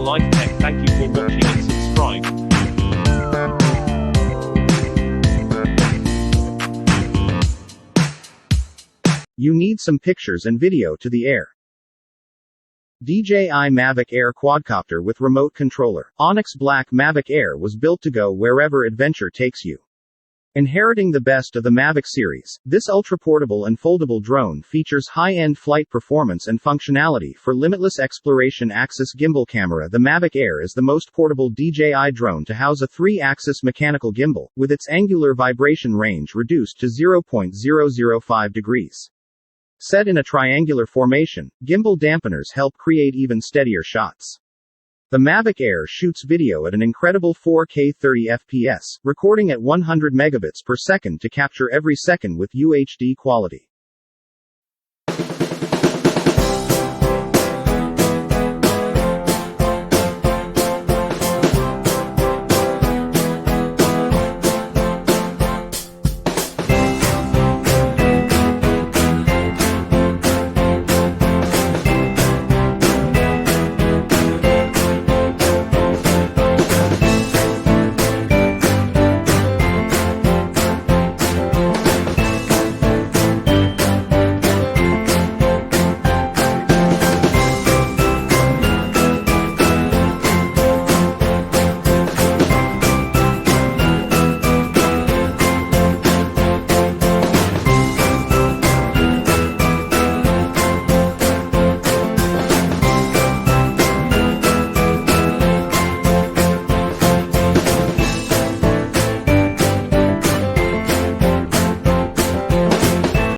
Life Tech. Thank you for watching and subscribe. You need some pictures and video to the air. DJI Mavic Air Quadcopter with remote controller. Onyx Black Mavic Air was built to go wherever adventure takes you. Inheriting the best of the Mavic series, this ultraportable and foldable drone features high-end flight performance and functionality for limitless exploration. Axis Gimbal Camera. The Mavic Air is the most portable DJI drone to house a 3-axis mechanical gimbal, with its angular vibration range reduced to 0.005 degrees. Set in a triangular formation, gimbal dampeners help create even steadier shots. The Mavic Air shoots video at an incredible 4K 30 FPS, recording at 100 megabits per second to capture every second with UHD quality.